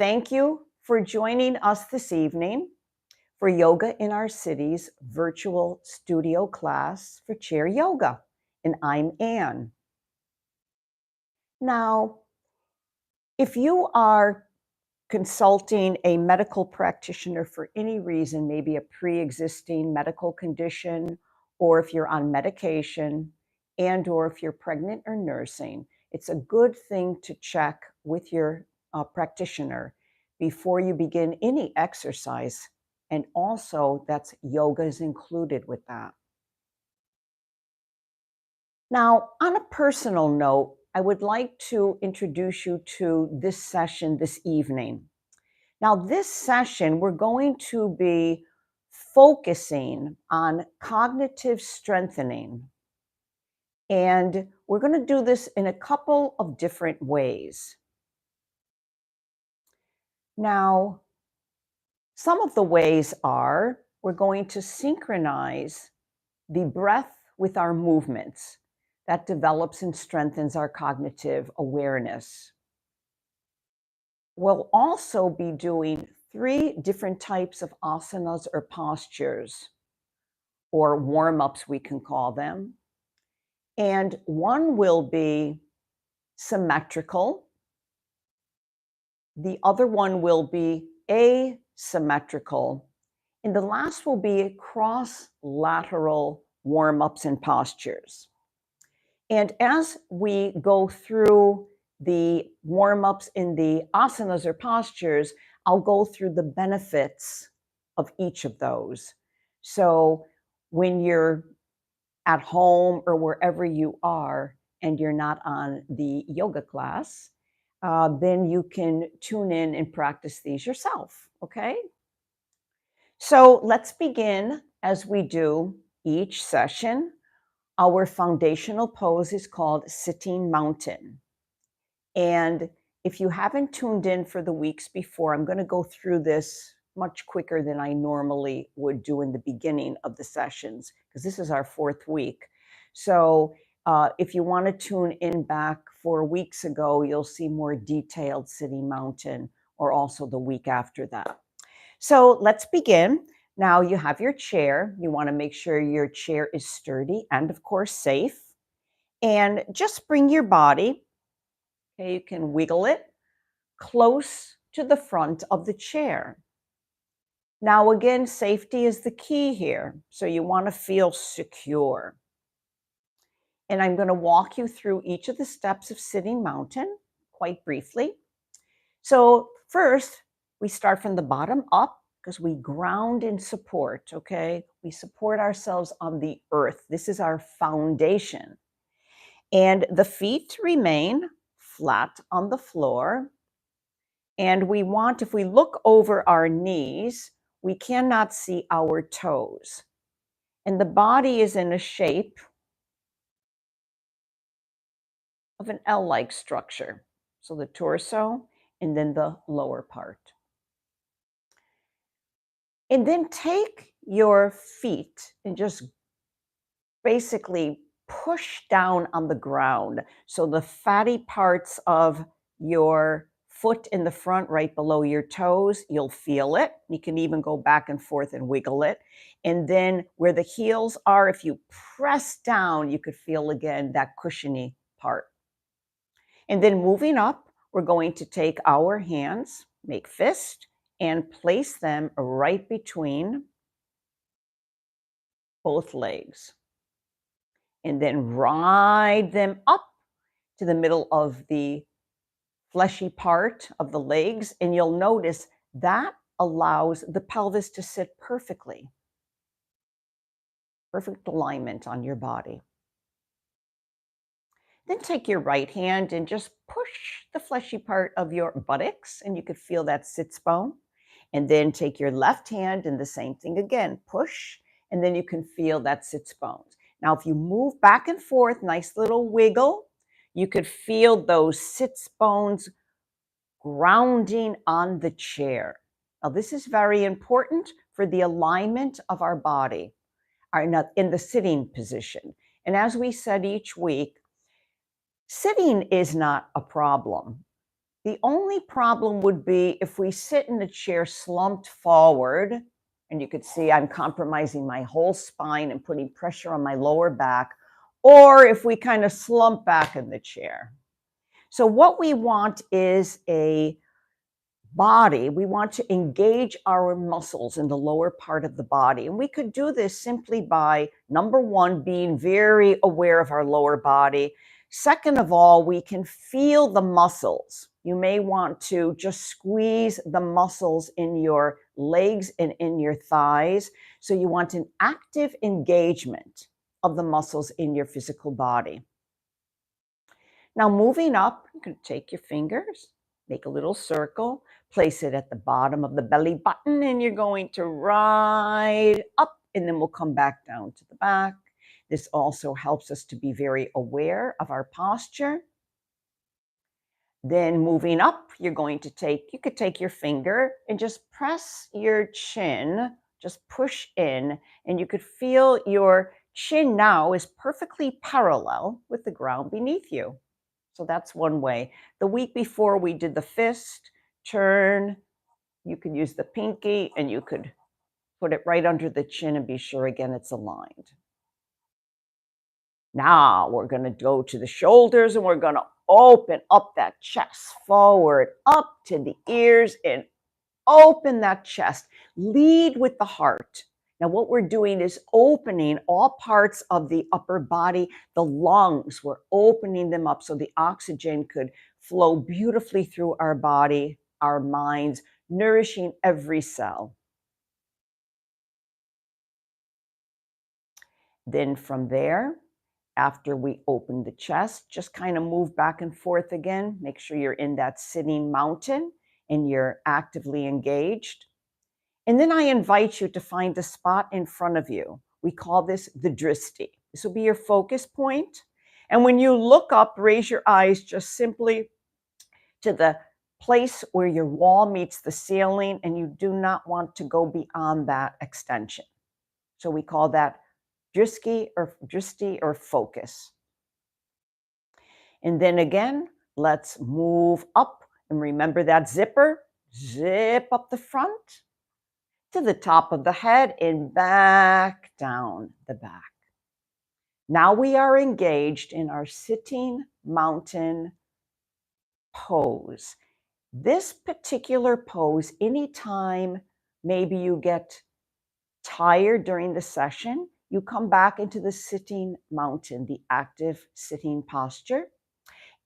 Thank you for joining us this evening for Yoga in Our City's virtual studio class for chair yoga. And I'm Anne. Now, if you are consulting a medical practitioner for any reason, maybe a pre-existing medical condition, or if you're on medication, and or if you're pregnant or nursing, it's a good thing to check with your practitioner before you begin any exercise. And also, that's yoga is included with that. Now, on a personal note, I would like to introduce you to this session this evening. Now, this session, we're going to be focusing on cognitive strengthening. And we're going to do this in a couple of different ways. Now, some of the ways are we're going to synchronize the breath with our movements. That develops and strengthens our cognitive awareness. We'll also be doing 3 different types of asanas or postures, or warm-ups we can call them. And one will be symmetrical. The other one will be asymmetrical. And the last will be cross-lateral warm-ups and postures. And as we go through the warm-ups in the asanas or postures, I'll go through the benefits of each of those. So when you're at home or wherever you are and you're not on the yoga class, then you can tune in and practice these yourself, okay? So let's begin as we do each session. Our foundational pose is called Sitting Mountain. And if you haven't tuned in for the weeks before, I'm going to go through this much quicker than I normally would do in the beginning of the sessions, because this is our 4th week. So if you want to tune in back 4 weeks ago, you'll see more detailed Sitting Mountain, or also the week after that. So let's begin. Now you have your chair. You want to make sure your chair is sturdy and, of course, safe. And just bring your body, okay, you can wiggle it, close to the front of the chair. Now, again, safety is the key here. So you want to feel secure. And I'm going to walk you through each of the steps of Sitting Mountain quite briefly. So first, we start from the bottom up, because we ground and support, okay? We support ourselves on the earth. This is our foundation. And the feet remain flat on the floor. And we want, if we look over our knees, we cannot see our toes. And the body is in a shape of an L-like structure. So the torso and then the lower part. And then take your feet and just basically push down on the ground. So the fatty parts of your foot in the front, right below your toes, you'll feel it. You can even go back and forth and wiggle it. And then where the heels are, if you press down, you could feel again that cushiony part. And then moving up, we're going to take our hands, make fist, and place them right between both legs. And then ride them up to the middle of the fleshy part of the legs. And you'll notice that allows the pelvis to sit perfectly. Perfect alignment on your body. Then take your right hand and just push the fleshy part of your buttocks, and you could feel that sits bone. And then take your left hand and the same thing again, push, and then you can feel that sits bones. Now, if you move back and forth, nice little wiggle, you could feel those sits bones grounding on the chair. Now, this is very important for the alignment of our body, in the sitting position. And as we said each week, sitting is not a problem. The only problem would be if we sit in a chair slumped forward, and you could see I'm compromising my whole spine and putting pressure on my lower back, or if we kind of slump back in the chair. So what we want is a body. We want to engage our muscles in the lower part of the body. And we could do this simply by, number one, being very aware of our lower body. Second of all, we can feel the muscles. You may want to just squeeze the muscles in your legs and in your thighs. So you want an active engagement of the muscles in your physical body. Now, moving up, you can take your fingers, make a little circle, place it at the bottom of the belly button, and you're going to ride up, and then we'll come back down to the back. This also helps us to be very aware of our posture. Then moving up, you could take your finger and just press your chin, just push in, and you could feel your chin now is perfectly parallel with the ground beneath you. So that's one way. The week before we did the fist, turn, you could use the pinky and you could put it right under the chin and be sure again it's aligned. Now we're going to go to the shoulders and we're going to open up that chest forward, up to the ears and open that chest. Lead with the heart. Now, what we're doing is opening all parts of the upper body, the lungs, we're opening them up so the oxygen could flow beautifully through our body, our minds, nourishing every cell. Then from there, after we open the chest, just kind of move back and forth again. Make sure you're in that sitting mountain and you're actively engaged. And then I invite you to find a spot in front of you. We call this the drishti. This will be your focus point. And when you look up, raise your eyes just simply to the place where your wall meets the ceiling, and you do not want to go beyond that extension. So we call that drishti or focus. And then again, let's move up. And remember that zipper? Zip up the front to the top of the head and back down the back. Now we are engaged in our sitting mountain pose. This particular pose, anytime maybe you get tired during the session, you come back into the sitting mountain, the active sitting posture.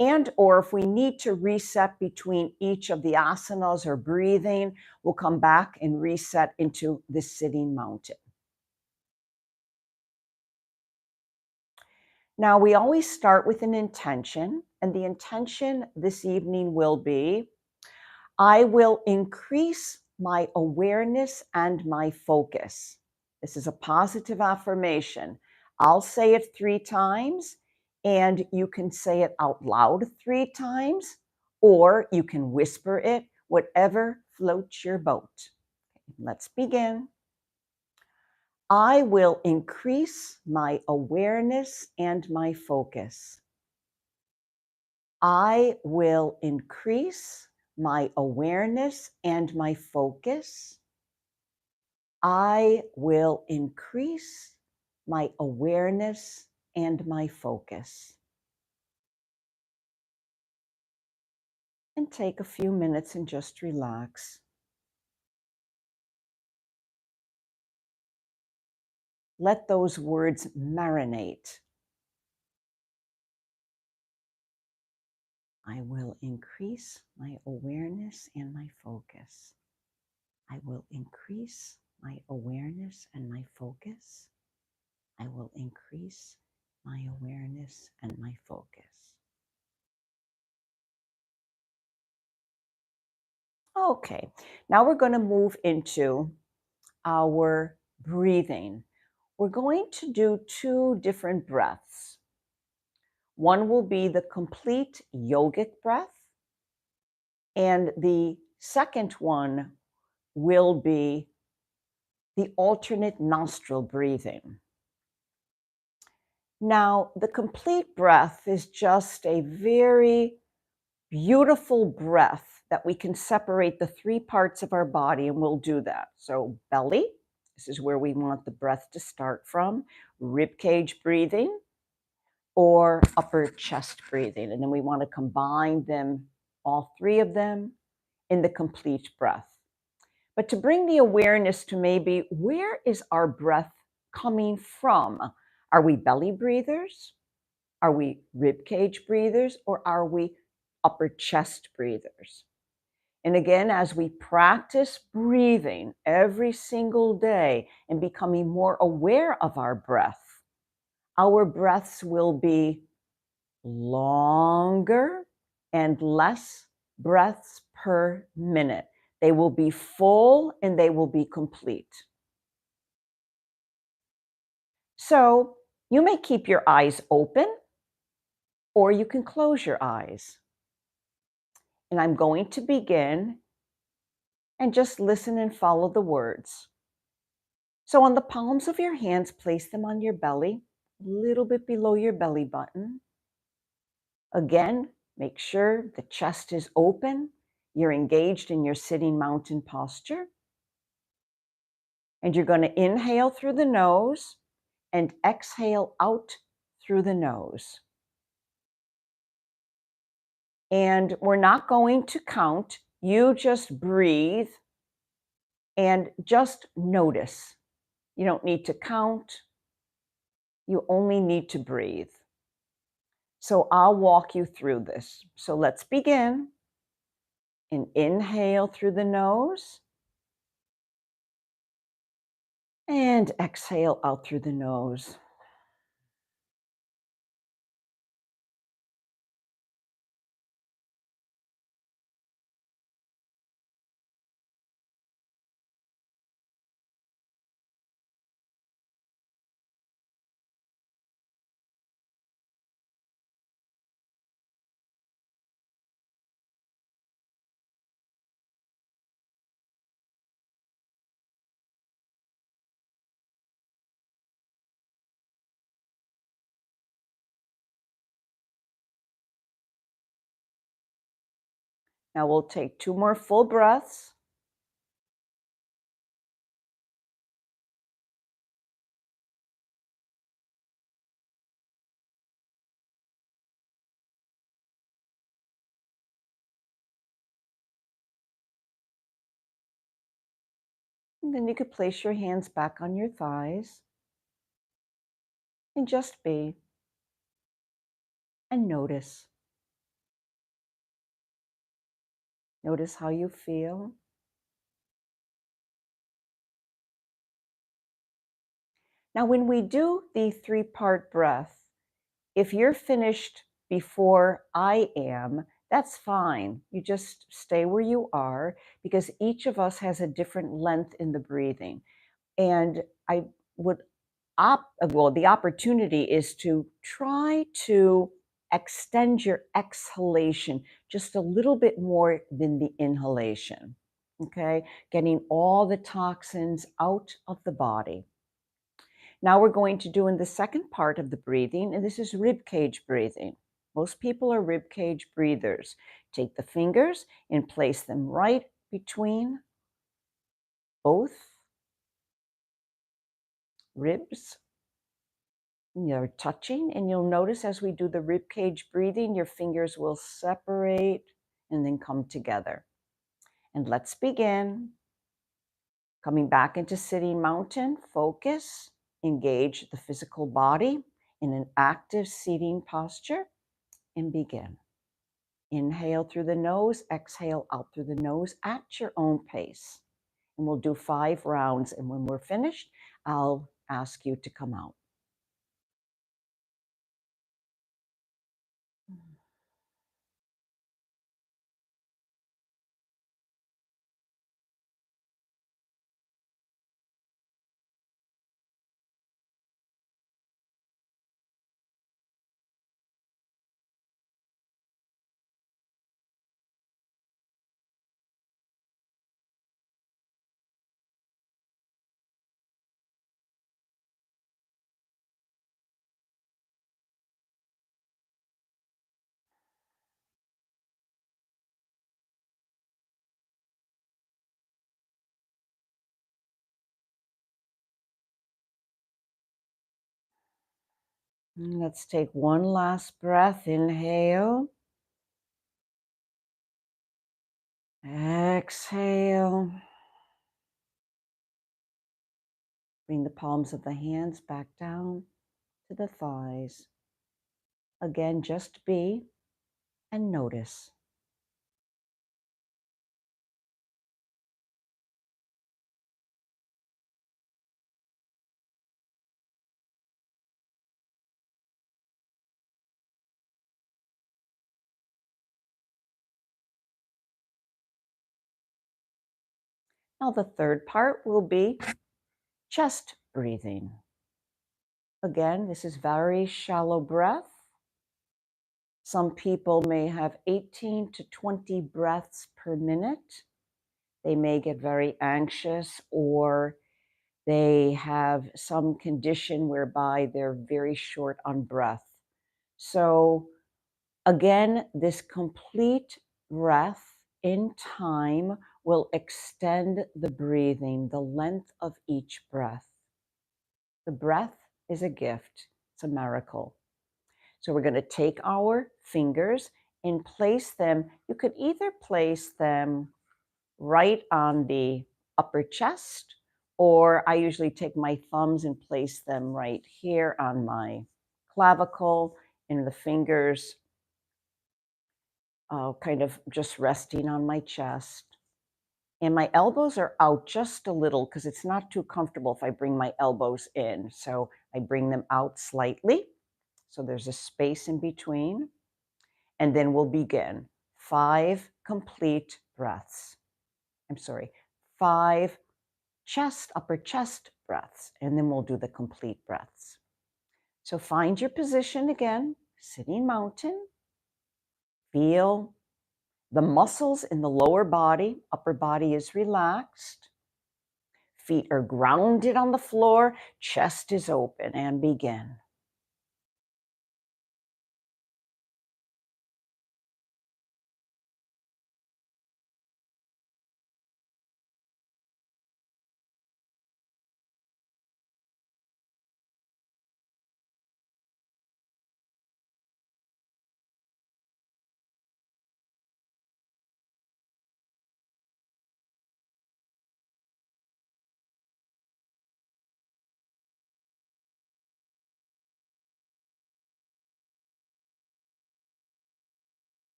And or if we need to reset between each of the asanas or breathing, we'll come back and reset into the sitting mountain. Now, we always start with an intention, and the intention this evening will be, I will increase my awareness and my focus. This is a positive affirmation. I'll say it 3 times, and you can say it out loud 3 times, or you can whisper it, whatever floats your boat. Let's begin. I will increase my awareness and my focus. I will increase my awareness and my focus. I will increase my awareness and my focus. And take a few minutes and just relax. Let those words marinate. I will increase my awareness and my focus. I will increase my awareness and my focus. I will increase my awareness and my focus. Okay, now we're going to move into our breathing. We're going to do 2 different breaths. One will be the complete yogic breath, and the second one will be the alternate nostril breathing. Now, the complete breath is just a very beautiful breath that we can separate the three parts of our body, and we'll do that. So belly, this is where we want the breath to start from, rib cage breathing, or upper chest breathing. And then we want to combine them, all three of them, in the complete breath. But to bring the awareness to maybe where is our breath coming from? Are we belly breathers? Are we rib cage breathers? Or are we upper chest breathers? And again, as we practice breathing every single day and becoming more aware of our breaths will be longer and less breaths per minute. They will be full and they will be complete. So you may keep your eyes open or you can close your eyes. And I'm going to begin and just listen and follow the words. So on the palms of your hands, place them on your belly, a little bit below your belly button. Again, make sure the chest is open. You're engaged in your sitting mountain posture. And you're going to inhale through the nose and exhale out through the nose. And we're not going to count. You just breathe and just notice. You don't need to count. You only need to breathe. So I'll walk you through this. So let's begin. And inhale through the nose. And exhale out through the nose. Now we'll take 2 more full breaths. And then you could place your hands back on your thighs and just be and notice. Notice how you feel. Now, when we do the 3-part breath, if you're finished before I am, that's fine. You just stay where you are because each of us has a different length in the breathing. And I would the opportunity is to try to extend your exhalation just a little bit more than the inhalation. Okay, getting all the toxins out of the body. Now we're going to do in the second part of the breathing, and this is rib cage breathing. Most people are rib cage breathers. Take the fingers and place them right between both ribs. You're touching, and you'll notice as we do the rib cage breathing, your fingers will separate and then come together. And let's begin. Coming back into sitting mountain, focus, engage the physical body in an active seating posture, and begin. Inhale through the nose, exhale out through the nose at your own pace. And we'll do 5 rounds. And when we're finished, I'll ask you to come out. And let's take one last breath. Inhale. Exhale. Bring the palms of the hands back down to the thighs. Again, just be and notice. Now the third part will be chest breathing. Again, this is very shallow breath. Some people may have 18 to 20 breaths per minute. They may get very anxious, or they have some condition whereby they're very short on breath. So again, this complete breath in time will extend the breathing, the length of each breath. The breath is a gift. It's a miracle. So we're going to take our fingers and place them. You could either place them right on the upper chest, or I usually take my thumbs and place them right here on my clavicle, and the fingers kind of just resting on my chest. And my elbows are out just a little because it's not too comfortable if I bring my elbows in. So I bring them out slightly. So there's a space in between. And then we'll begin 5 complete breaths. I'm sorry, 5 upper chest breaths. And then we'll do the complete breaths. So find your position again, sitting mountain. Feel the muscles in the lower body, upper body is relaxed. Feet are grounded on the floor, chest is open, and begin.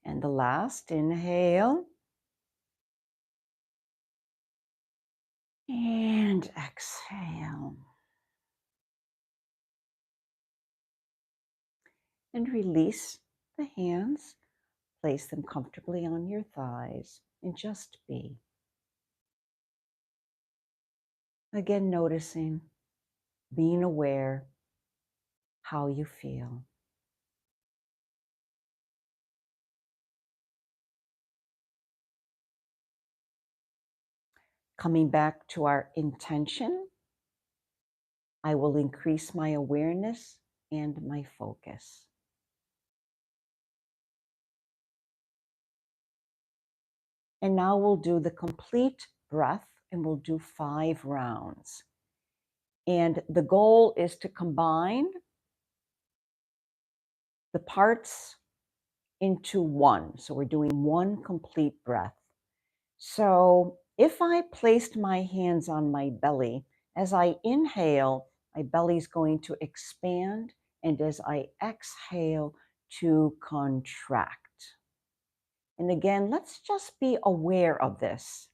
And the last, inhale. And exhale. And release the hands. Place them comfortably on your thighs and just be. Again, noticing, being aware how you feel. Coming back to our intention, I will increase my awareness and my focus. And now we'll do the complete breath, and we'll do 5 rounds. And the goal is to combine the parts into one. So we're doing one complete breath. So if I placed my hands on my belly, as I inhale, my belly's going to expand, and as I exhale, to contract. And again, let's just be aware of this.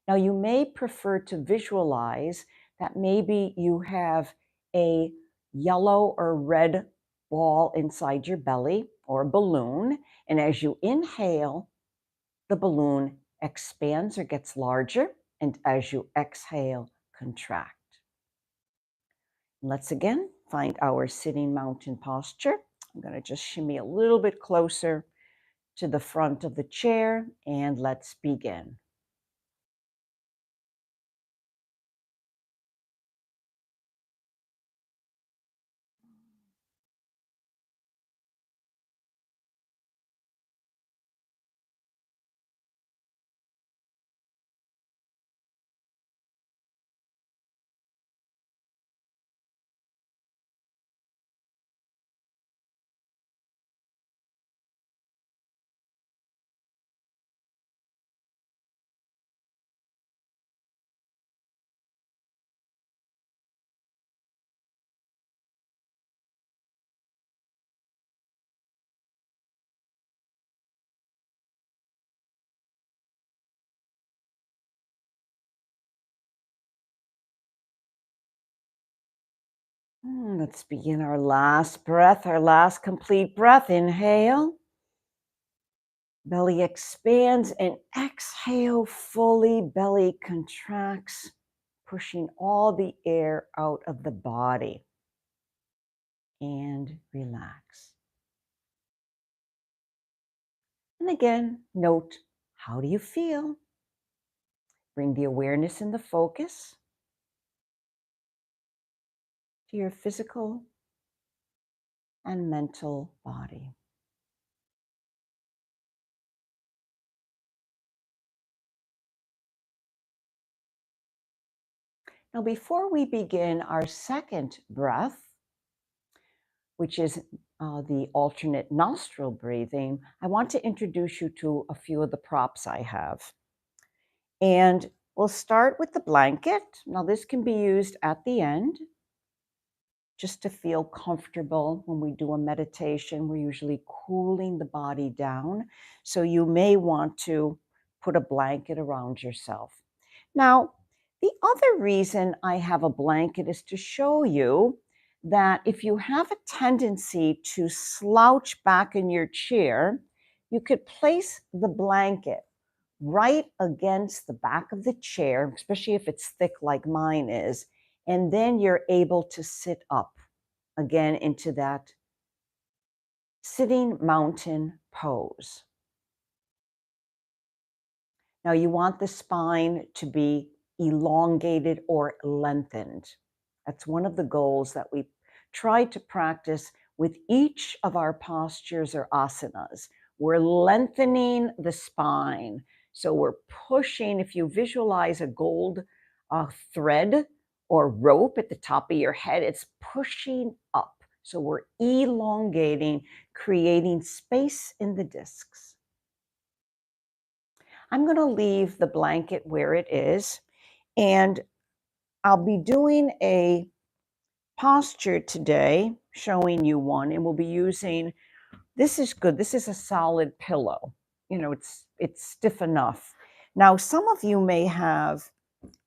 Now, you may prefer to visualize that maybe you have a yellow or red ball inside your belly, or a balloon, and as you inhale, the balloon expands or gets larger, and as you exhale, contract. Let's again find our sitting mountain posture. I'm going to just shimmy a little bit closer to the front of the chair, and let's begin. Let's begin our last breath, our last complete breath. Inhale. Belly expands and exhale fully. Belly contracts, pushing all the air out of the body. And relax. And again, note, how do you feel? Bring the awareness and the focus to your physical and mental body. Now, before we begin our second breath, which is the alternate nostril breathing, I want to introduce you to a few of the props I have. And we'll start with the blanket. Now, this can be used at the end just to feel comfortable. When we do a meditation, we're usually cooling the body down. So you may want to put a blanket around yourself. Now, the other reason I have a blanket is to show you that if you have a tendency to slouch back in your chair, you could place the blanket right against the back of the chair, especially if it's thick like mine is, and then you're able to sit up again into that sitting mountain pose. Now, you want the spine to be elongated or lengthened. That's one of the goals that we try to practice with each of our postures or asanas. We're lengthening the spine. So we're pushing, if you visualize a gold thread or rope at the top of your head, it's pushing up. So we're elongating, creating space in the discs. I'm going to leave the blanket where it is, and I'll be doing a posture today, showing you one, and we'll be using, this is good, this is a solid pillow. You know, it's stiff enough. Now, some of you may have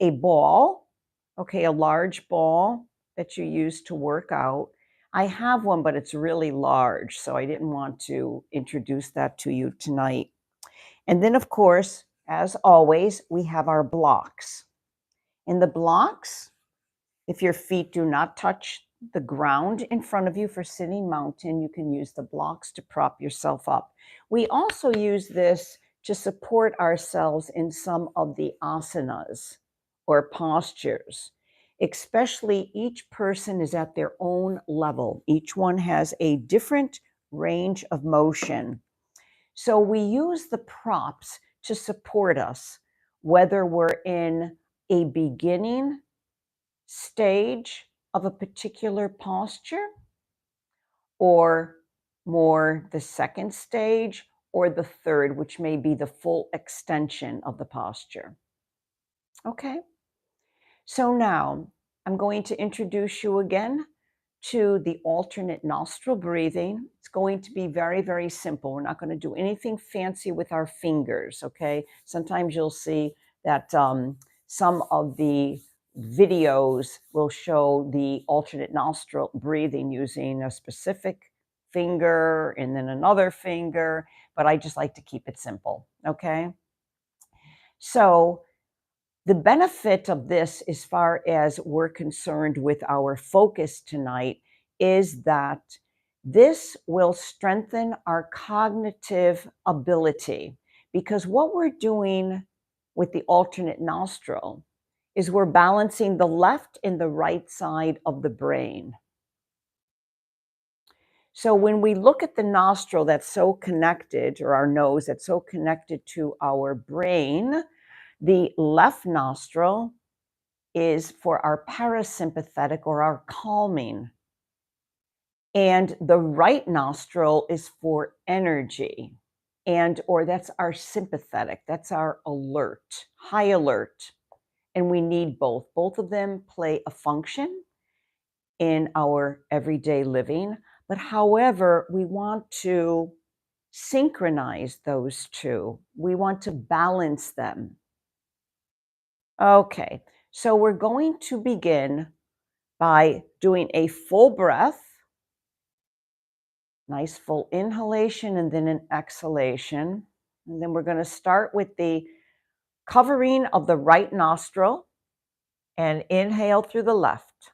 a ball, okay, a large ball that you use to work out. I have one, but it's really large, so I didn't want to introduce that to you tonight. And then, of course, as always, we have our blocks. In the blocks, if your feet do not touch the ground in front of you for sitting mountain, you can use the blocks to prop yourself up. We also use this to support ourselves in some of the asanas or postures. Especially each person is at their own level. Each one has a different range of motion. So we use the props to support us, whether we're in a beginning stage of a particular posture, or more the second stage, or the third, which may be the full extension of the posture. Okay, so now I'm going to introduce you again to the alternate nostril breathing. It's going to be very, very simple. We're not going to do anything fancy with our fingers, okay? Sometimes you'll see that some of the videos will show the alternate nostril breathing using a specific finger and then another finger, but I just like to keep it simple, okay? So the benefit of this, as far as we're concerned with our focus tonight, is that this will strengthen our cognitive ability, because what we're doing with the alternate nostril is we're balancing the left and the right side of the brain. So when we look at the nostril that's so connected, or our nose that's so connected to our brain, the left nostril is for our parasympathetic or our calming. And the right nostril is for energy, and or that's our sympathetic, that's our alert, high alert. And we need both. Both of them play a function in our everyday living. But however, we want to synchronize those two. We want to balance them. Okay, so we're going to begin by doing a full breath, nice full inhalation and then an exhalation. And then we're going to start with the covering of the right nostril and inhale through the left.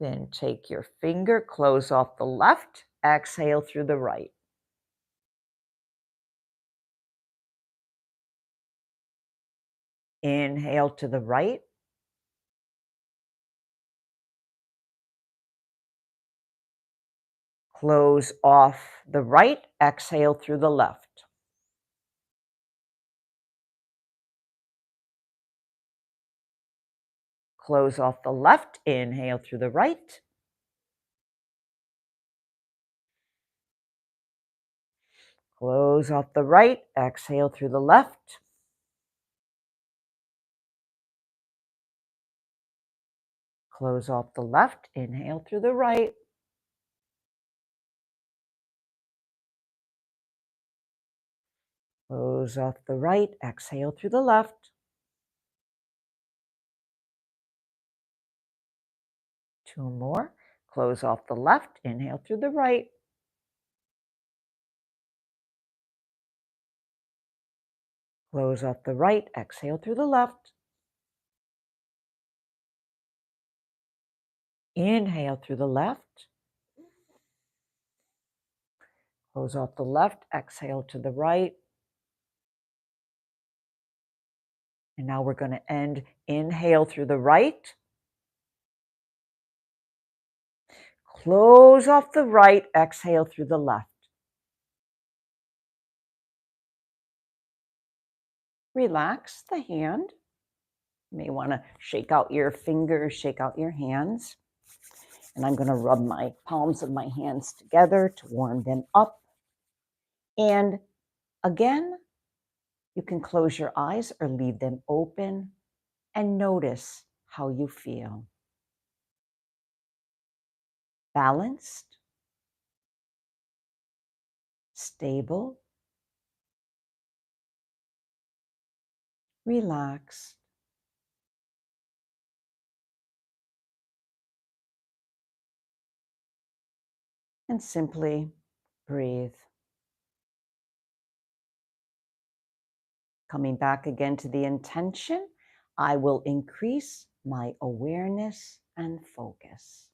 Then take your finger, close off the left, exhale through the right. Inhale to the right. Close off the right, exhale through the left. Close off the left, inhale through the right. Close off the right, exhale through the left. Close off the left, inhale through the right. Close off the right, exhale through the left. Two more. Close off the left, inhale through the right. Close off the right, exhale through the left. Inhale through the left. Close off the left, exhale to the right. And now we're going to end. Inhale through the right. Close off the right, exhale through the left. Relax the hand. You may want to shake out your fingers, shake out your hands. And I'm going to rub my palms of my hands together to warm them up. And again, you can close your eyes or leave them open and notice how you feel. Balanced, stable, relaxed, and simply breathe. Coming back again to the intention, I will increase my awareness and focus.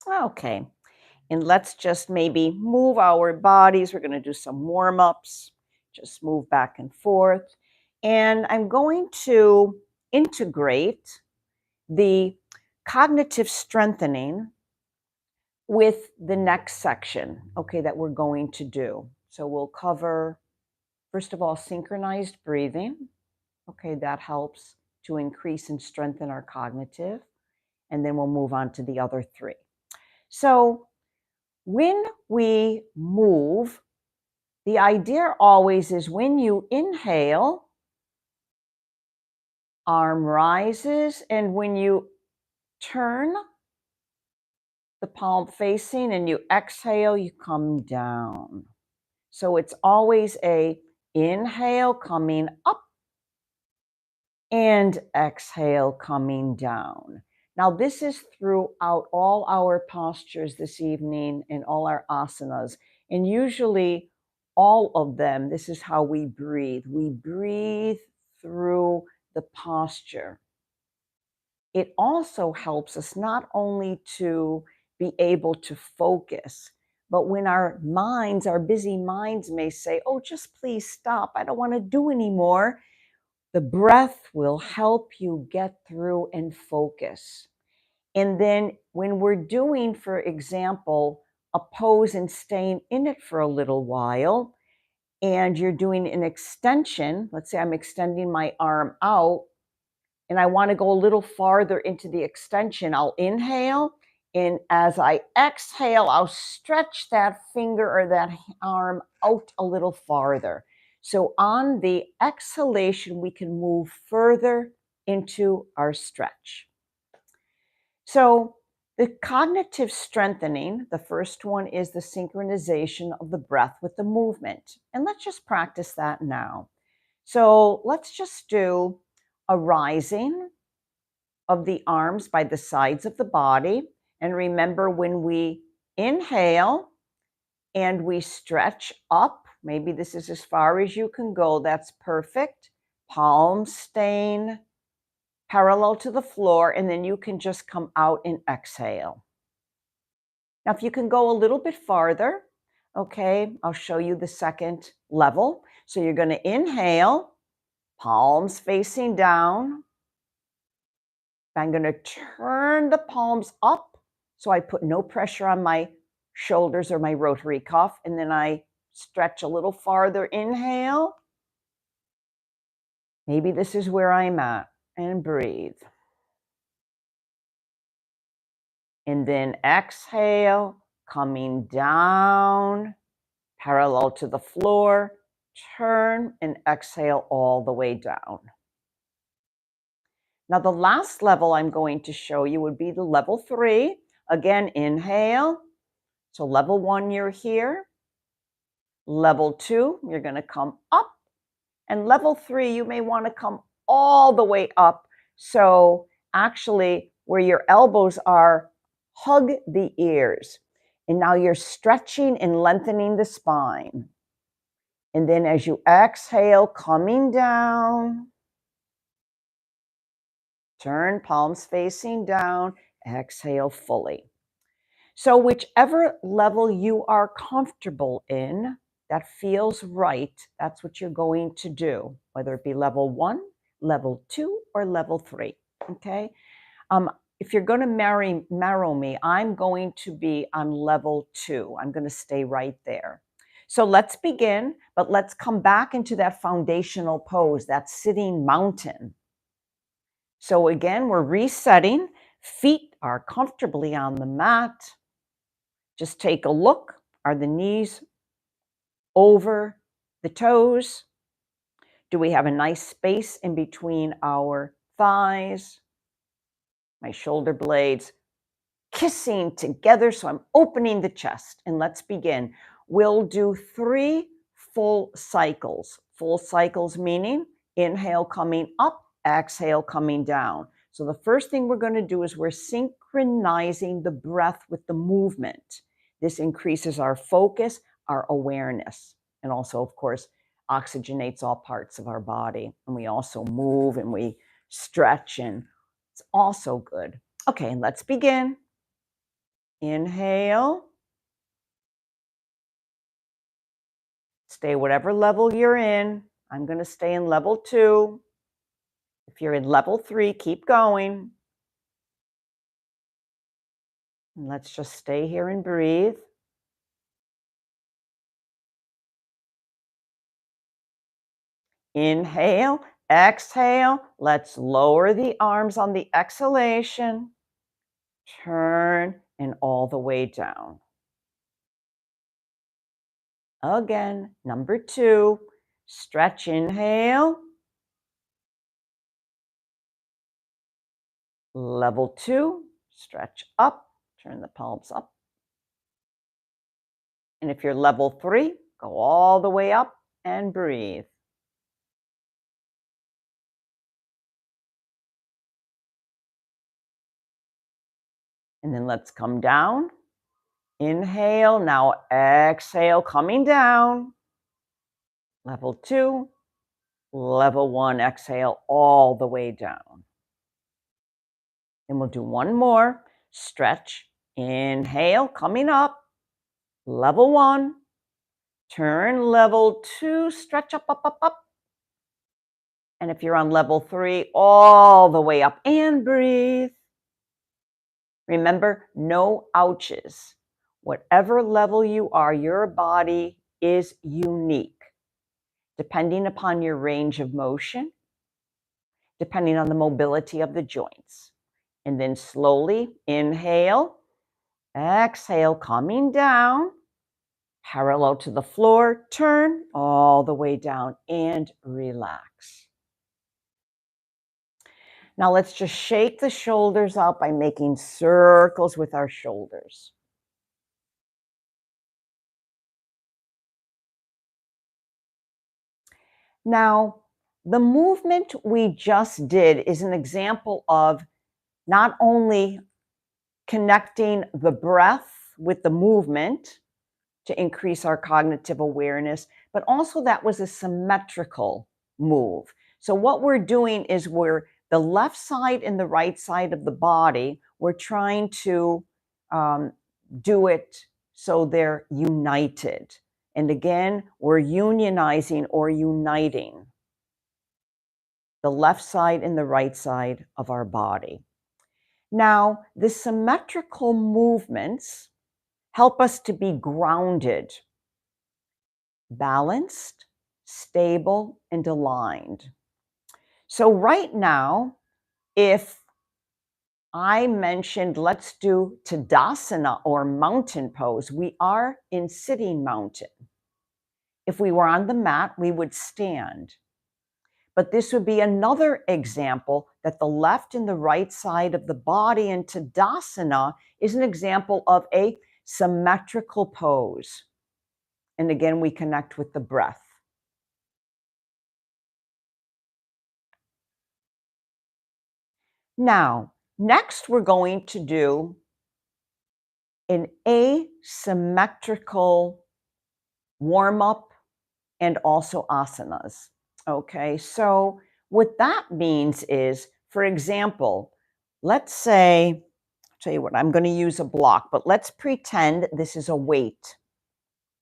Okay, and let's just maybe move our bodies. We're going to do some warm-ups, just move back and forth. And I'm going to integrate the cognitive strengthening with the next section, okay, that we're going to do. So we'll cover, first of all, synchronized breathing. Okay, that helps to increase and strengthen our cognitive. And then we'll move on to the other three. So when we move, the idea always is when you inhale, arm rises, and when you turn the palm facing and you exhale, you come down. So it's always a inhale coming up and exhale coming down. Now, this is throughout all our postures this evening and all our asanas. And usually all of them, this is how we breathe. We breathe through the posture. It also helps us not only to be able to focus, but when our minds, our busy minds may say, oh, just please stop. I don't want to do anymore. The breath will help you get through and focus. And then when we're doing, for example, a pose and staying in it for a little while, and you're doing an extension, let's say I'm extending my arm out, and I want to go a little farther into the extension, I'll inhale And as I exhale, I'll stretch that finger or that arm out a little farther. So on the exhalation, we can move further into our stretch. So the cognitive strengthening, the first one is the synchronization of the breath with the movement. And let's just practice that now. So let's just do a rising of the arms by the sides of the body. And remember, when we inhale and we stretch up, maybe this is as far as you can go, that's perfect. Palms staying parallel to the floor, and then you can just come out and exhale. Now, if you can go a little bit farther, okay, I'll show you the second level. So you're going to inhale, palms facing down. I'm going to turn the palms up so I put no pressure on my shoulders or my rotary cuff. And then I stretch a little farther. Inhale. Maybe this is where I'm at. And breathe. And then exhale, coming down, parallel to the floor. Turn and exhale all the way down. Now, the last level I'm going to show you would be the level 3. Again, inhale. So level 1, you're here. Level 2, you're going to come up. And level 3, you may want to come all the way up. So actually, where your elbows are, hug the ears. And now you're stretching and lengthening the spine. And then as you exhale, coming down. Turn, palms facing down. Exhale fully. So whichever level you are comfortable in, that feels right, that's what you're going to do, whether it be level 1, level 2, or level 3, okay? If you're going to marrow me, I'm going to be on level 2. I'm going to stay right there. So let's begin, but let's come back into that foundational pose, that sitting mountain. So again, we're resetting. Feet are comfortably on the mat. Just take a look. Are the knees over the toes? Do we have a nice space in between our thighs? My shoulder blades kissing together, so I'm opening the chest. And let's begin. We'll do 3 full cycles. Full cycles meaning inhale coming up, exhale coming down. So the first thing we're going to do is we're synchronizing the breath with the movement. This increases our focus, our awareness, and also, of course, oxygenates all parts of our body. And we also move and we stretch, and it's also good. Okay, let's begin. Inhale. Stay whatever level you're in. I'm going to stay in level 2. If you're in level 3, keep going. And let's just stay here and breathe. Inhale, exhale. Let's lower the arms on the exhalation. Turn and all the way down. Again, number 2. Stretch, inhale. Level 2, stretch up, turn the palms up. And if you're level 3, go all the way up and breathe. And then let's come down. Inhale, now exhale, coming down. Level 2, level 1, exhale all the way down. And we'll do one more. Stretch, inhale, coming up. Level 1, turn, level 2, stretch up, up, up, up. And if you're on level 3, all the way up and breathe. Remember, no ouches. Whatever level you are, your body is unique, depending upon your range of motion, depending on the mobility of the joints. And then slowly inhale, Exhale, coming down, parallel to the floor, turn all the way down and relax. Now let's just shake the shoulders out by making circles with our shoulders. Now, the movement we just did is an example of not only connecting the breath with the movement to increase our cognitive awareness, but also that was a symmetrical move. So what we're doing is we're the left side and the right side of the body, we're trying to do it so they're united. And again, we're unionizing or uniting the left side and the right side of our body. Now, the symmetrical movements help us to be grounded, balanced, stable, and aligned. So right now, if I mentioned let's do Tadasana or mountain pose, we are in sitting mountain. If we were on the mat, we would stand. But this would be another example that the left and the right side of the body in Tadasana is an example of a symmetrical pose. And again, we connect with the breath. Now, next we're going to do an asymmetrical warm-up and also asanas. Okay, so what that means is, for example, let's say, I'll tell you what, I'm going to use a block, but let's pretend this is a weight,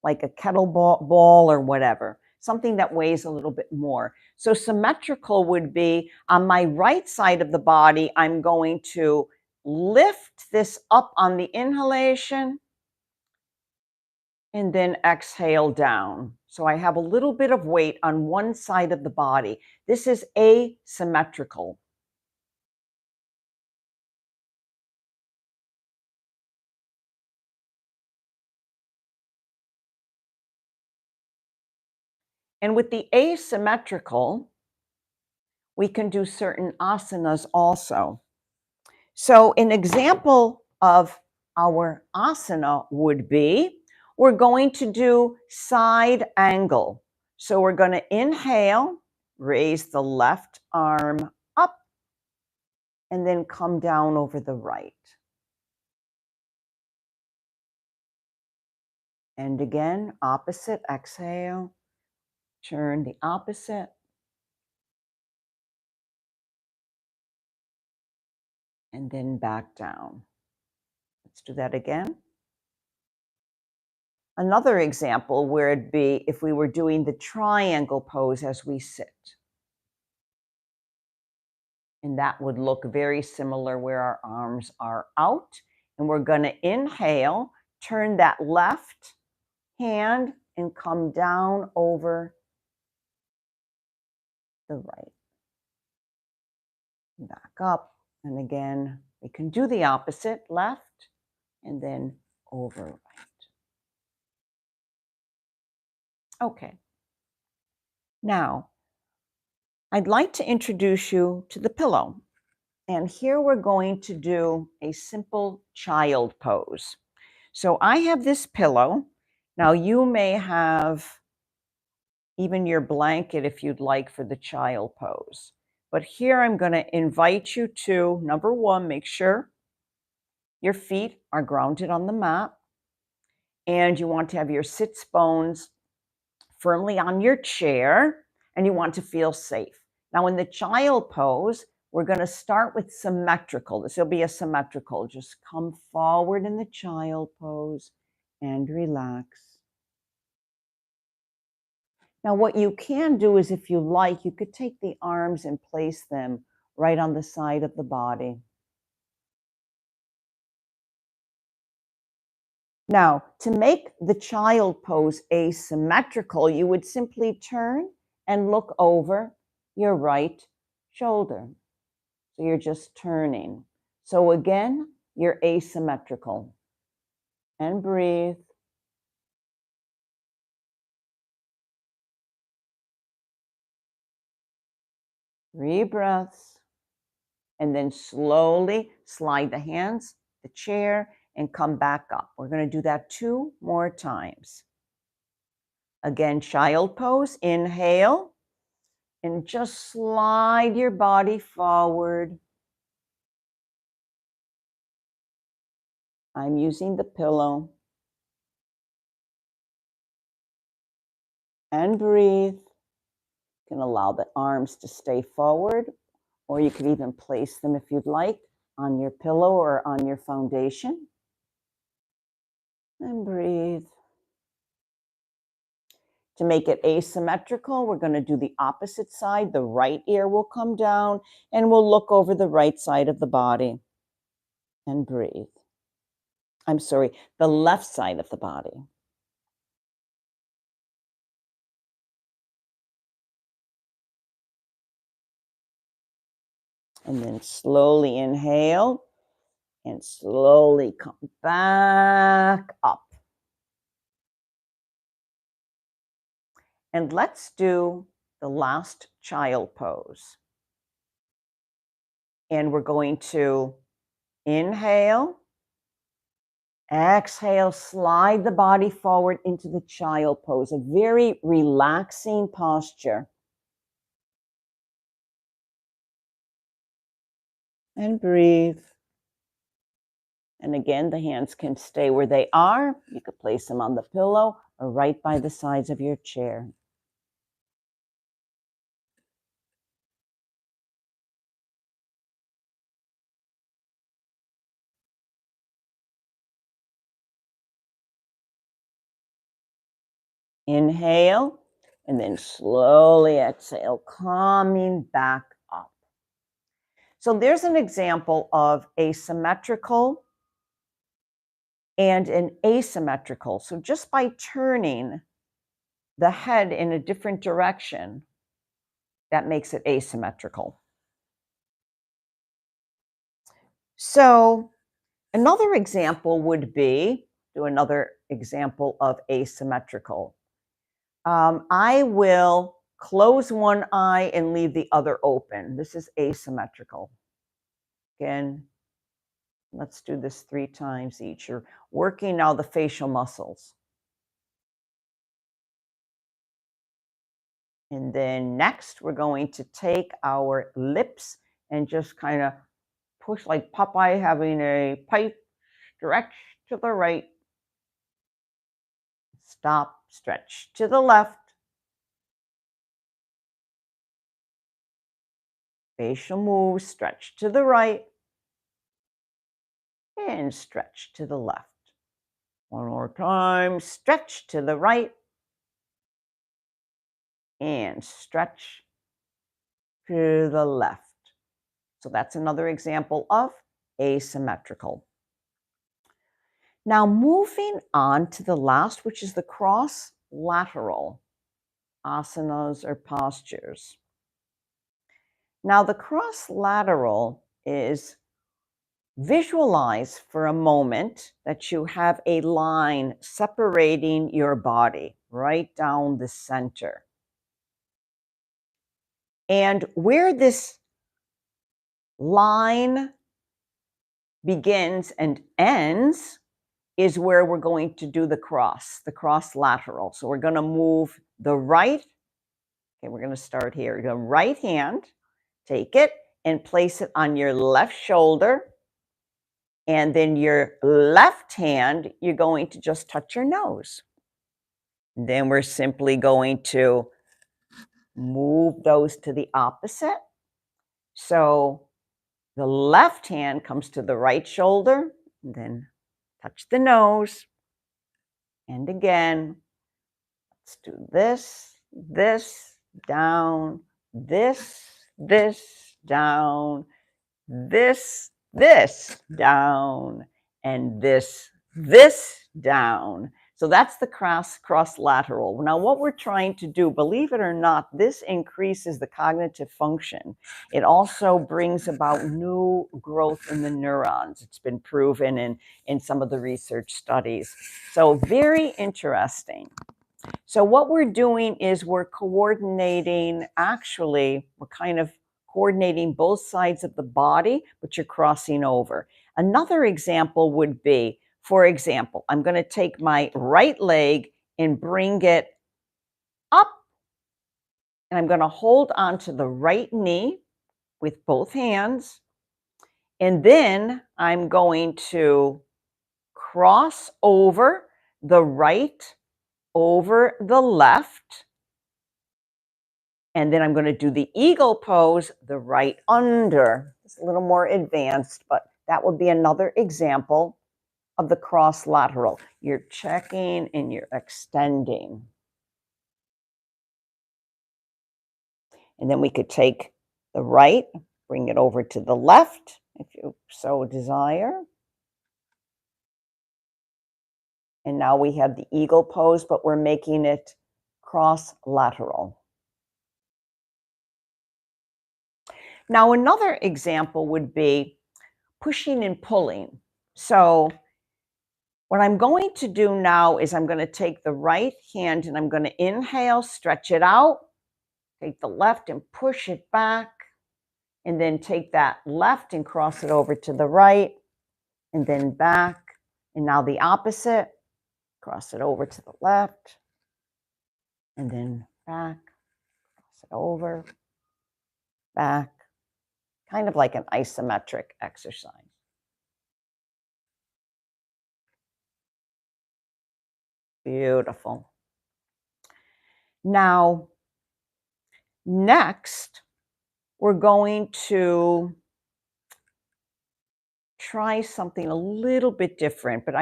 like a kettlebell or whatever, something that weighs a little bit more. So symmetrical would be on my right side of the body, I'm going to lift this up on the inhalation and then exhale down. So I have a little bit of weight on one side of the body. This is asymmetrical. And with the asymmetrical, we can do certain asanas also. So an example of our asana would be, we're going to do side angle. So we're going to inhale, raise the left arm up, and then come down over the right. And again, opposite, exhale, turn the opposite. And then back down. Let's do that again. Another example where it'd be if we were doing the triangle pose as we sit. And that would look very similar where our arms are out. And we're going to inhale, turn that left hand and come down over the right. Back up. And again, we can do the opposite, left and then over right. Okay. Now, I'd like to introduce you to the pillow. And here we're going to do a simple child pose. So I have this pillow. Now you may have even your blanket if you'd like for the child pose. But here I'm going to invite you to, number one, make sure your feet are grounded on the mat. And you want to have your sits bones firmly on your chair, and you want to feel safe. Now in the child pose, we're going to start with symmetrical. This will be a symmetrical. Just come forward in the child pose and relax. Now what you can do is, if you like, you could take the arms and place them right on the side of the body. Now, to make the child pose asymmetrical, you would simply turn and look over your right shoulder. So you're just turning. So again, you're asymmetrical. and breathe. 3 breaths. And then slowly slide the hands, the chair, and come back up. We're going to do that 2 more times. Again, child pose. Inhale. And just slide your body forward. I'm using the pillow. And breathe. You can allow the arms to stay forward, or you could even place them, if you'd like, on your pillow or on your foundation. And breathe. To make it asymmetrical, we're going to do the opposite side. The right ear will come down, and we'll look over the right side of the body. And breathe. I'm sorry, the left side of the body. And then slowly inhale and slowly come back up. And let's do the last child pose. And we're going to inhale, exhale, slide the body forward into the child pose, a very relaxing posture. And breathe. And again, the hands can stay where they are. You could place them on the pillow or right by the sides of your chair. Inhale, and then slowly exhale, coming back up. So there's an example of a symmetrical and an asymmetrical. So just by turning the head in a different direction, that makes it asymmetrical. So another example would be, do another example of asymmetrical. I will close one eye and leave the other open. This is asymmetrical. Again, let's do this 3 times each. You're working now the facial muscles. And then next, we're going to take our lips and just kind of push like Popeye having a pipe, stretch to the right, stop, stretch to the left, facial move, stretch to the right, and stretch to the left. One more time, stretch to the right, and stretch to the left. So that's another example of asymmetrical. Now moving on to the last, which is the cross-lateral asanas or postures. Now the cross-lateral is, visualize for a moment that you have a line separating your body right down the center. And where this line begins and ends is where we're going to do the cross lateral. So we're going to move the right, okay, we're going to start here. You're going to right hand, take it and place it on your left shoulder. And then your left hand, you're going to just touch your nose. And then we're simply going to move those to the opposite. So the left hand comes to the right shoulder, and then touch the nose. And again, let's do this, this, down, this, down, this, down, and this, down. So that's the cross lateral. Now, what we're trying to do, believe it or not, this increases the cognitive function. It also brings about new growth in the neurons. It's been proven in some of the research studies. So very interesting. So what we're doing is we're coordinating, actually, we're kind of coordinating both sides of the body, but you're crossing over. Another example would be, for example, I'm going to take my right leg and bring it up, and I'm going to hold onto the right knee with both hands, and then I'm going to cross over the right over the left. And then I'm going to do the eagle pose, the right under. It's a little more advanced, but that would be another example of the cross lateral. You're checking and you're extending. And then we could take the right, bring it over to the left, if you so desire. And now we have the eagle pose, but we're making it cross lateral. Now, another example would be pushing and pulling. So what I'm going to do now is I'm going to take the right hand and I'm going to inhale, stretch it out, take the left and push it back, and then take that left and cross it over to the right, and then back. And now the opposite, cross it over to the left, and then back, cross it over, back, kind of like an isometric exercise. Beautiful. Now, next, we're going to try something a little bit different, but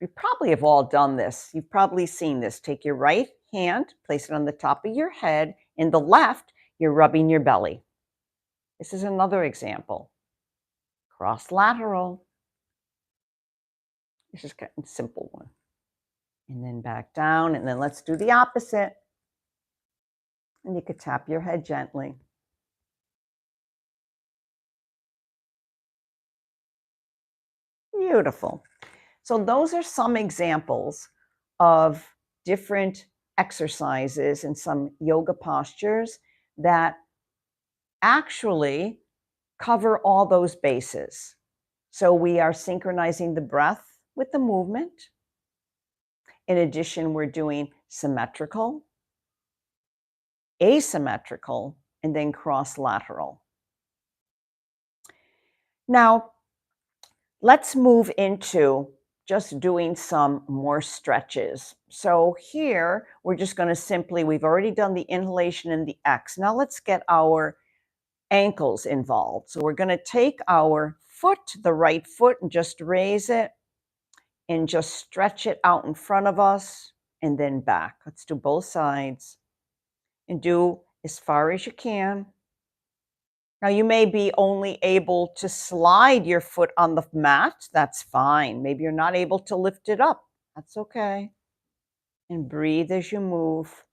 you probably have all done this. You've probably seen this. Take your right hand, place it on the top of your head. In the left, you're rubbing your belly. This is another example. Cross lateral. This is kind of a simple one. And then back down, and then let's do the opposite. And you could tap your head gently. Beautiful. So those are some examples of different exercises and some yoga postures that actually cover all those bases. So we are synchronizing the breath with the movement. In addition, we're doing symmetrical, asymmetrical, and then cross lateral. Now, let's move into just doing some more stretches. So here, we're just going to simply, we've already done the inhalation and the X. Now let's get our ankles involved. So we're going to take our foot, the right foot, and just raise it and just stretch it out in front of us and then back. Let's do both sides and do as far as you can. Now, you may be only able to slide your foot on the mat. That's fine. Maybe you're not able to lift it up. That's okay. And breathe as you move.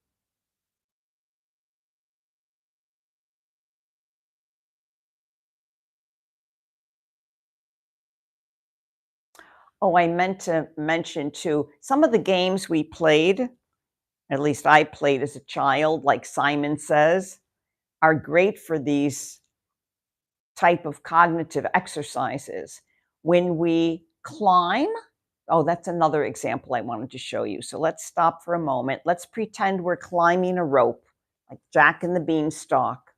Oh, I meant to mention too, some of the games we played, at least I played as a child, like Simon Says, are great for these type of cognitive exercises. When we climb, oh, that's another example I wanted to show you. So let's stop for a moment. Let's pretend we're climbing a rope, like Jack and the Beanstalk.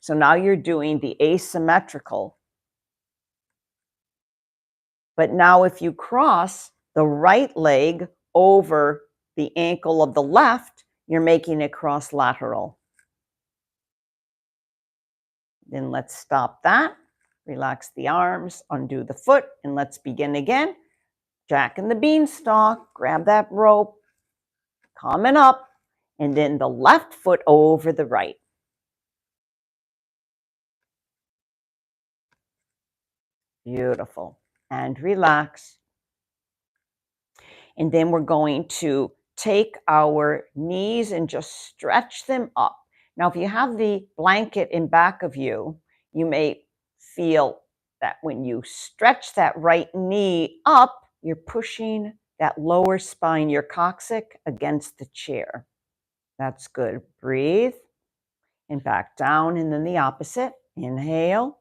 So now you're doing the asymmetrical. But now if you cross the right leg over the ankle of the left, you're making it cross lateral. Then let's stop that. Relax the arms, undo the foot, and let's begin again. Jack and the Beanstalk, grab that rope, coming up, and then the left foot over the right. Beautiful. And relax. And then we're going to take our knees and just stretch them up. Now, if you have the blanket in back of you, you may feel that when you stretch that right knee up, you're pushing that lower spine, your coccyx, against the chair. That's good. Breathe and back down, and then the opposite. Inhale.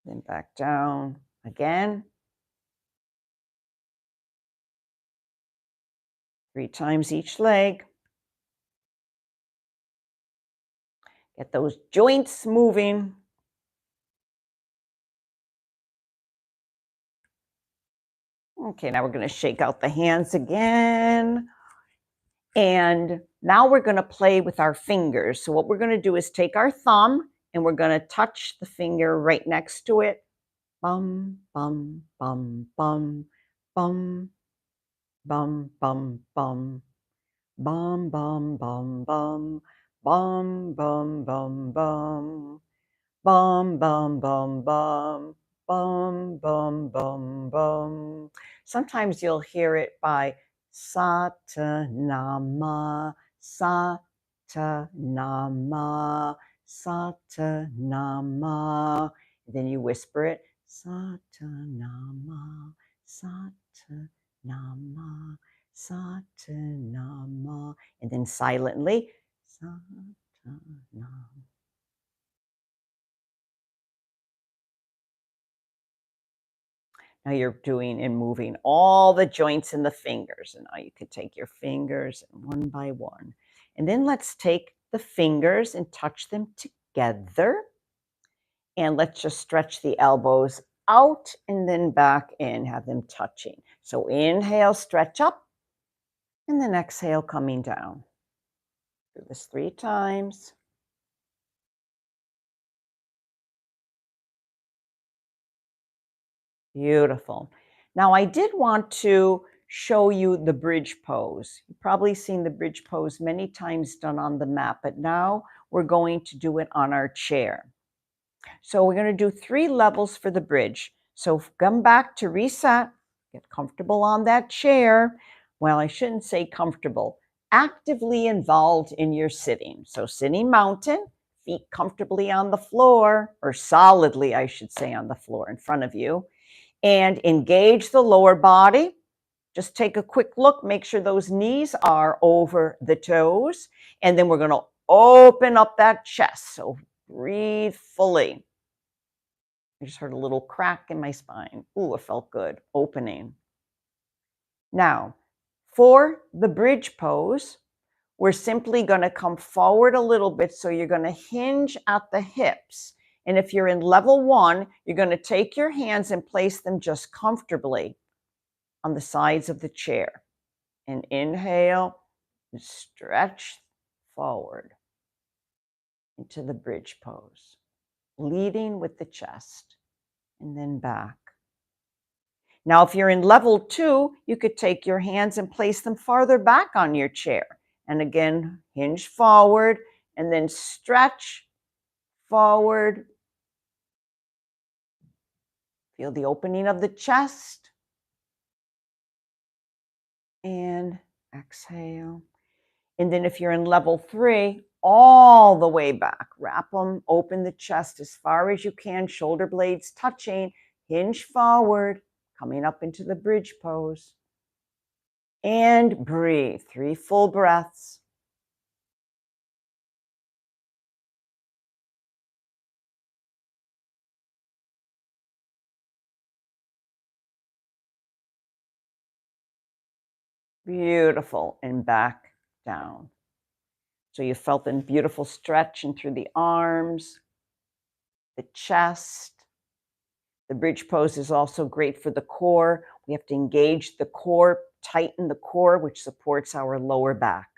Then back down again. 3 times each leg. Get those joints moving. Okay, now we're going to shake out the hands again. And now we're going to play with our fingers. So what we're going to do is take our thumb and we're going to touch the finger right next to it. Bum, bum, bum, bum, bum, bum, bum, bum, bum, bum, bum, bum, bum, bum, bum, bum. Bum, bum, bum, bum, bum, bum, bum, bum. Sometimes you'll hear it by Satanama, Satanama, Satanama. Then you whisper it, Satanama, Satanama, Satanama. And then silently, Satanama. Now you're doing and moving all the joints in the fingers. And now you can take your fingers one by one. And then let's take the fingers and touch them together. And let's just stretch the elbows out and then back in, have them touching. So inhale, stretch up, and then exhale, coming down. Do this 3 times. Beautiful. Now I did want to show you the bridge pose. You've probably seen the bridge pose many times done on the mat, but now we're going to do it on our chair. So we're going to do 3 levels for the bridge. So come back to reset, get comfortable on that chair. Well, I shouldn't say comfortable, actively involved in your sitting. So sitting mountain, feet comfortably on the floor, or solidly, I should say, on the floor in front of you. And engage the lower body. Just take a quick look, make sure those knees are over the toes. And then we're going to open up that chest. So breathe fully. I just heard a little crack in my spine. Ooh, it felt good. Opening. Now, for the bridge pose, we're simply going to come forward a little bit. So you're going to hinge at the hips. And if you're in level 1, you're going to take your hands and place them just comfortably on the sides of the chair. And inhale, and stretch forward into the bridge pose, leading with the chest, and then back. Now, if you're in level 2, you could take your hands and place them farther back on your chair. And again, hinge forward, and then stretch forward. Feel the opening of the chest. And exhale. And then if you're in level 3, all the way back, wrap them, open the chest as far as you can, shoulder blades touching, hinge forward, coming up into the bridge pose. And breathe, 3 full breaths. Beautiful, and back down. So you felt a beautiful stretch in through the arms, the chest. The bridge pose is also great for the core. We have to engage the core, tighten the core, which supports our lower back.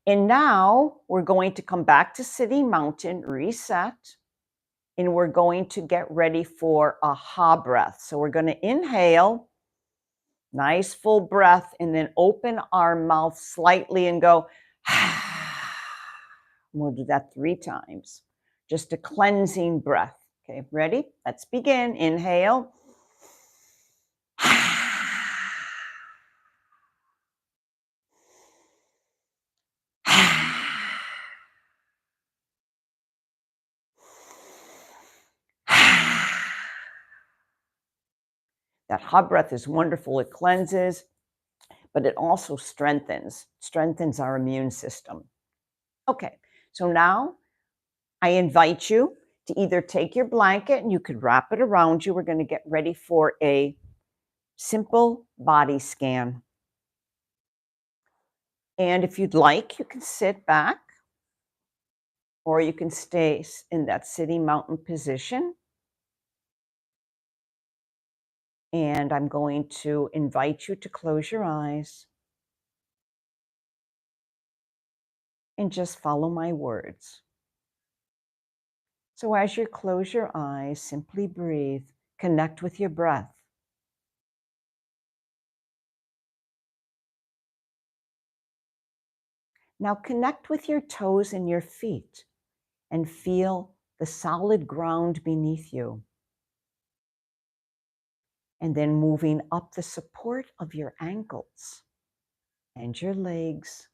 And now we're going to come back to sitting mountain, reset, and we're going to get ready for a ha breath. So we're going to inhale. Nice full breath, and then open our mouth slightly and go, we'll do that 3 times. Just a cleansing breath, Okay, ready? Let's begin. Inhale. That hot breath is wonderful. It cleanses, but it also strengthens our immune system. Okay, so now I invite you to either take your blanket and you could wrap it around you. We're going to get ready for a simple body scan. And if you'd like, you can sit back or you can stay in that sitting mountain position. And I'm going to invite you to close your eyes and just follow my words. So as you close your eyes, simply breathe, connect with your breath. Now connect with your toes and your feet and feel the solid ground beneath you. And then moving up the support of your ankles and your legs,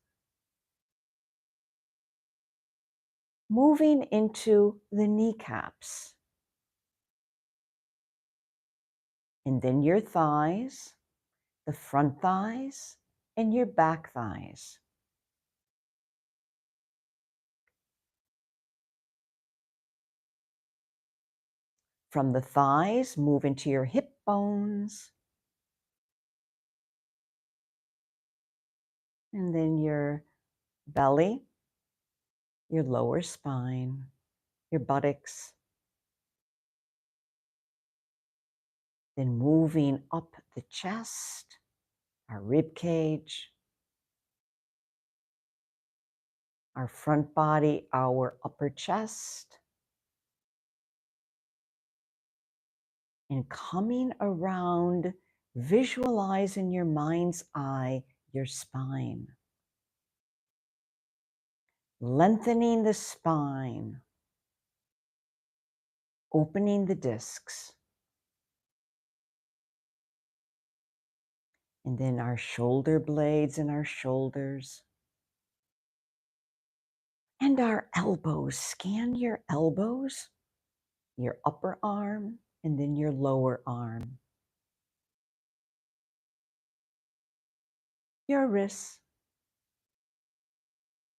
moving into the kneecaps, and then your thighs, the front thighs, and your back thighs. From the thighs, move into your hip bones, and then your belly, your lower spine, your buttocks, then moving up the chest, our rib cage, our front body, our upper chest, and coming around, visualize in your mind's eye your spine. Lengthening the spine, opening the discs, and then our shoulder blades and our shoulders, and our elbows. Scan your elbows, your upper arm, and then your lower arm, your wrists,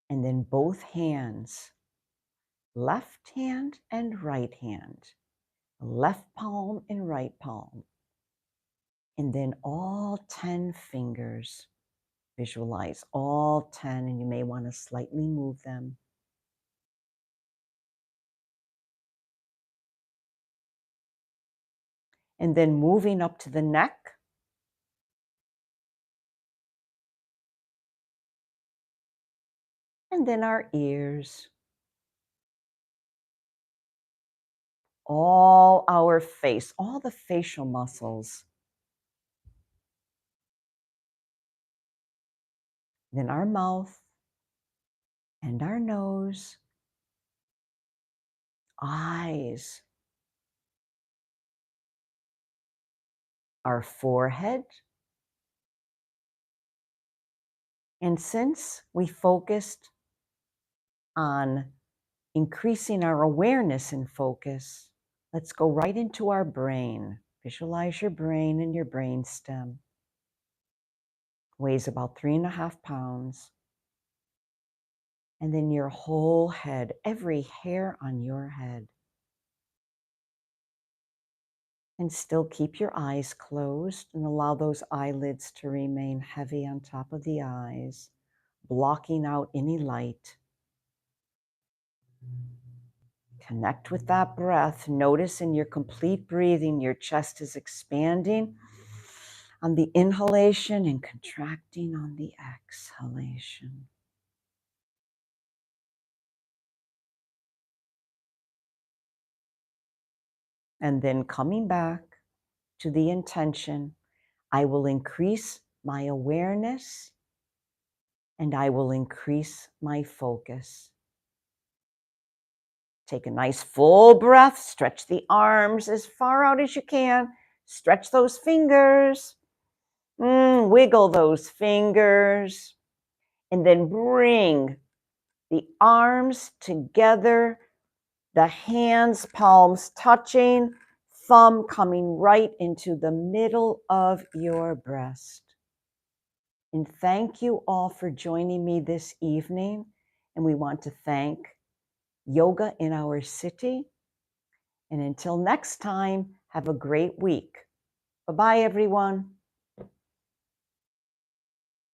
and then both hands, left hand and right hand, left palm and right palm, and then all 10 fingers. Visualize all 10, and you may want to slightly move them. And then moving up to the neck, and then our ears, all our face, all the facial muscles, then our mouth and our nose, eyes, our forehead. And since we focused on increasing our awareness and focus, let's go right into our brain. Visualize your brain and your brain stem. Weighs about 3.5 pounds. And then your whole head, every hair on your head. And still keep your eyes closed and allow those eyelids to remain heavy on top of the eyes, blocking out any light. Connect with that breath. Notice in your complete breathing, your chest is expanding on the inhalation and contracting on the exhalation. And then coming back to the intention, I will increase my awareness and I will increase my focus. Take a nice full breath, stretch the arms as far out as you can, stretch those fingers, wiggle those fingers, and then bring the arms together, the hands, palms touching, thumb coming right into the middle of your breast. And thank you all for joining me this evening. And we want to thank Yoga in Our City. And until next time, have a great week. Bye-bye, everyone.